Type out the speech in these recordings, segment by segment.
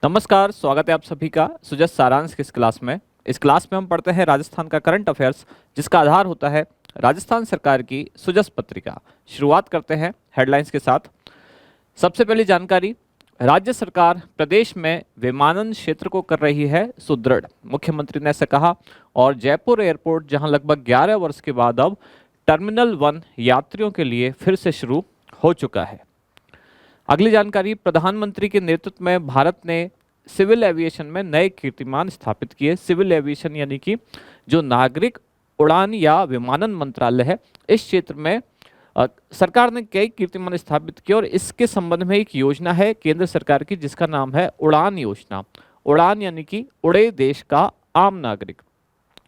नमस्कार, स्वागत है आप सभी का सुजस सारांश की इस क्लास में। इस क्लास में हम पढ़ते हैं राजस्थान का करंट अफेयर्स, जिसका आधार होता है राजस्थान सरकार की सुजस पत्रिका। शुरुआत करते हैं हेडलाइंस के साथ। सबसे पहली जानकारी, राज्य सरकार प्रदेश में विमानन क्षेत्र को कर रही है सुदृढ़, मुख्यमंत्री ने ऐसा कहा। और जयपुर एयरपोर्ट, जहां लगभग 11 वर्ष के बाद अब टर्मिनल 1 यात्रियों के लिए फिर से शुरू हो चुका है। अगली जानकारी, प्रधानमंत्री के नेतृत्व में भारत ने सिविल एविएशन में नए कीर्तिमान स्थापित किए। सिविल एविएशन यानी कि जो नागरिक उड़ान या विमानन मंत्रालय है, इस क्षेत्र में सरकार ने कई कीर्तिमान स्थापित किए और इसके संबंध में एक योजना है केंद्र सरकार की, जिसका नाम है उड़ान योजना। उड़ान यानी कि उड़े देश का आम नागरिक।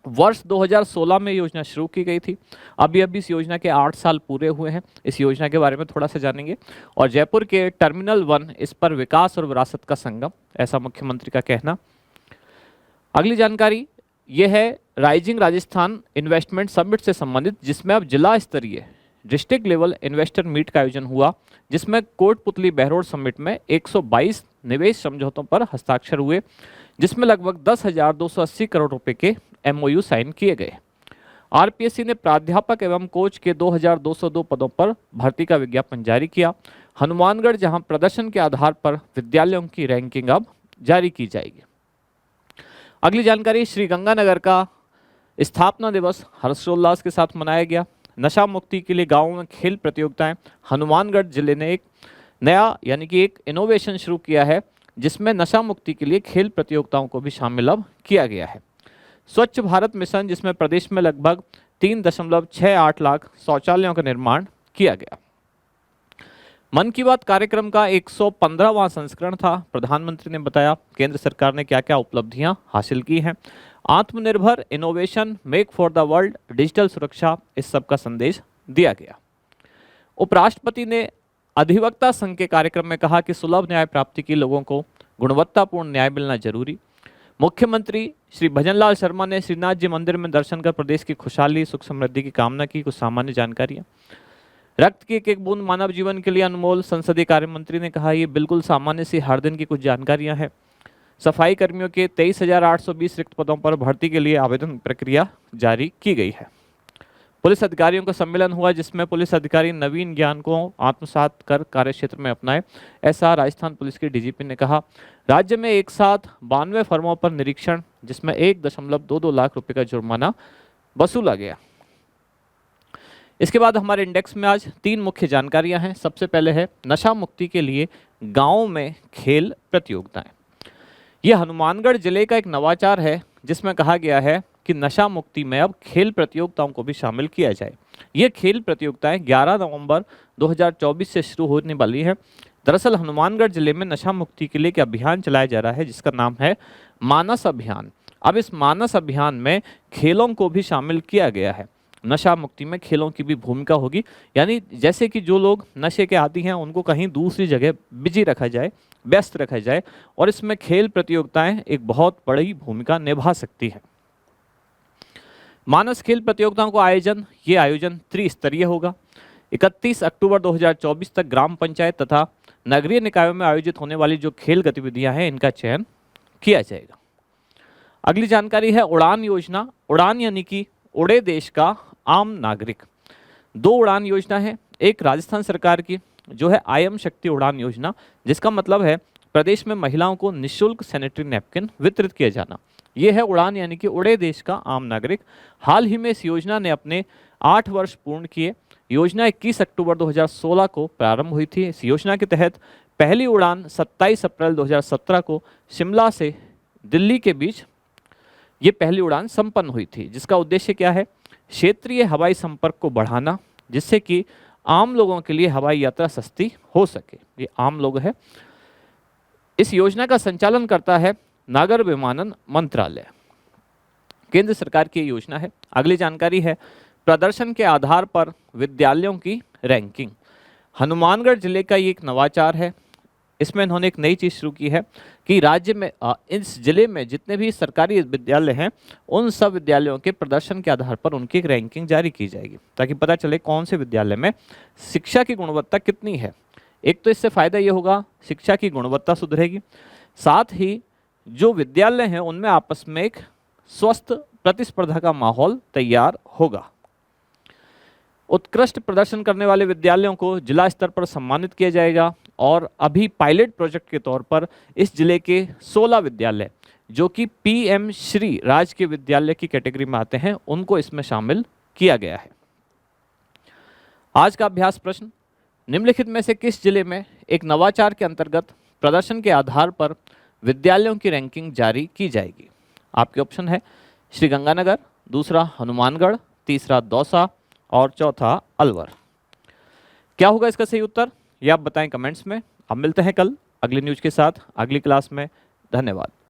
वर्ष 2016 में योजना शुरू की गई थी। अभी इस योजना के 8 साल पूरे हुए हैं। इस योजना के बारे में थोड़ा सा जानेंगे। और जयपुर के टर्मिनल 1, इस पर विकास और विरासत का संगम, ऐसा मुख्यमंत्री का कहना। अगली जानकारी यह है राइजिंग राजस्थान इन्वेस्टमेंट समिट से संबंधित, जिसमें अब जिला स्तरीय डिस्ट्रिक्ट लेवल इन्वेस्टर मीट का आयोजन हुआ, जिसमें कोटपुतली बहरोड समिट में 122 निवेश समझौतों पर हस्ताक्षर हुए, जिसमें लगभग 10,280 करोड़ रुपए के MOU साइन किए गए। आरपीएससी ने प्राध्यापक एवं कोच के 2,202 पदों पर भर्ती का विज्ञापन जारी किया। हनुमानगढ़, जहां प्रदर्शन के आधार पर विद्यालयों की रैंकिंग अब जारी की जाएगी। अगली जानकारी, श्री गंगानगर का स्थापना दिवस हर्षोल्लास के साथ मनाया गया। नशा मुक्ति के लिए गांवों में खेल प्रतियोगिताएं। हनुमानगढ़ जिले ने एक नया यानी कि एक इनोवेशन शुरू किया है, जिसमें नशा मुक्ति के लिए खेल प्रतियोगिताओं को भी शामिल अब किया गया है। स्वच्छ भारत मिशन, जिसमें प्रदेश में लगभग 3.68 लाख शौचालयों का निर्माण किया गया। मन की बात कार्यक्रम का 115वां संस्करण था। प्रधानमंत्री ने बताया केंद्र सरकार ने क्या क्या उपलब्धियां हासिल की हैं। आत्मनिर्भर, innovation, make for the world, digital सुरक्षा, इस सब का संदेश दिया गया। उपराष्ट्रपति ने अधिवक्ता संघ के कार्यक्रम में कहा कि सुलभ न्याय प्राप्ति के लोगों को गुणवत्तापूर्ण न्याय मिलना जरूरी। मुख्यमंत्री श्री भजनलाल शर्मा ने श्रीनाथ जी मंदिर में दर्शन कर प्रदेश की खुशहाली, सुख समृद्धि की कामना की। कुछ सामान्य जानकारियां। रक्त की एक एक बूंद मानव जीवन के लिए अनमोल, संसदीय कार्य मंत्री ने कहा। ये बिल्कुल सामान्य सी हर दिन की कुछ जानकारियां हैं। सफाई कर्मियों के 23,820 रिक्त पदों पर भर्ती के लिए आवेदन प्रक्रिया जारी की गई है। पुलिस अधिकारियों का सम्मेलन हुआ, जिसमें पुलिस अधिकारी नवीन ज्ञान को आत्मसात कर कार्यक्षेत्र में अपनाए, ऐसा राजस्थान पुलिस के डीजीपी ने कहा। राज्य में एक साथ 92 फर्मों पर निरीक्षण, जिसमें 1.22 लाख रुपए का जुर्माना वसूला गया। इसके बाद हमारे इंडेक्स में आज 3 मुख्य जानकारियां हैं। सबसे पहले है नशा मुक्ति के लिए गाँव में खेल प्रतियोगिताएं। यह हनुमानगढ़ जिले का एक नवाचार है, जिसमें कहा गया है कि नशा मुक्ति में अब खेल प्रतियोगिताओं को भी शामिल किया जाए। ये खेल प्रतियोगिताएं 11 नवंबर 2024 से शुरू होने वाली है। दरअसल हनुमानगढ़ जिले में नशा मुक्ति के लिए एक अभियान चलाया जा रहा है, जिसका नाम है मानस अभियान। अब इस मानस अभियान में खेलों को भी शामिल किया गया है। नशा मुक्ति में खेलों की भी भूमिका होगी, यानी जैसे कि जो लोग नशे के आदी हैं उनको कहीं दूसरी जगह बिजी रखा जाए, व्यस्त रखा जाए, और इसमें खेल प्रतियोगिताएं एक बहुत बड़ी भूमिका निभा सकती है। मानस खेल प्रतियोगिताओं को आयोजन त्रिस्तरीय होगा। 31 अक्टूबर 2024 तक ग्राम पंचायत तथा नगरीय निकायों में आयोजित होने वाली जो खेल गतिविधियां हैं, इनका चयन किया जाएगा। अगली जानकारी है उड़ान योजना। उड़ान यानी कि उड़े देश का आम नागरिक। 2 उड़ान योजना है। एक राजस्थान सरकार की जो है IM शक्ति उड़ान योजना, जिसका मतलब है प्रदेश में महिलाओं को निःशुल्क सैनिटरी नैपकिन वितरित किया जाना। यह है उड़ान यानी कि उड़े देश का आम नागरिक। हाल ही में इस योजना ने अपने 8 वर्ष पूर्ण किए। योजना 21 अक्टूबर 2016 को प्रारंभ हुई थी। इस योजना के तहत पहली उड़ान 27 अप्रैल 2017 को शिमला से दिल्ली के बीच ये पहली उड़ान संपन्न हुई थी, जिसका उद्देश्य क्या है? क्षेत्रीय हवाई संपर्क को बढ़ाना, जिससे कि आम लोगों के लिए हवाई यात्रा सस्ती हो सके। ये आम लोग है। इस योजना का संचालन करता है नागर विमानन मंत्रालय। केंद्र सरकार की योजना है। अगली जानकारी है प्रदर्शन के आधार पर विद्यालयों की रैंकिंग। हनुमानगढ़ जिले का ये एक नवाचार है। इसमें इन्होंने एक नई चीज़ शुरू की है कि राज्य में इस जिले में जितने भी सरकारी विद्यालय हैं, उन सब विद्यालयों के प्रदर्शन के आधार पर उनकी एक रैंकिंग जारी की जाएगी, ताकि पता चले कौन से विद्यालय में शिक्षा की गुणवत्ता कितनी है। एक तो इससे फ़ायदा ये होगा, शिक्षा की गुणवत्ता सुधरेगी। साथ ही जो विद्यालय हैं उनमें आपस में एक स्वस्थ प्रतिस्पर्धा का माहौल तैयार होगा। उत्कृष्ट प्रदर्शन करने वाले विद्यालयों को जिला स्तर पर सम्मानित किया जाएगा और अभी पायलट प्रोजेक्ट के तौर पर इस जिले के 16 विद्यालय जो कि पीएम श्री राजकीय विद्यालय की कैटेगरी में आते हैं उनको इसमें शामिल किया गया है। आज का अभ्यास प्रश्न, निम्नलिखित में से किस जिले में एक नवाचार के अंतर्गत प्रदर्शन के आधार पर विद्यालयों की रैंकिंग जारी की जाएगी? आपके ऑप्शन है श्रीगंगानगर, दूसरा हनुमानगढ़, तीसरा दौसा और चौथा अलवर। क्या होगा इसका सही उत्तर, यह आप बताएं कमेंट्स में। अब मिलते हैं कल अगली न्यूज के साथ अगली क्लास में। धन्यवाद।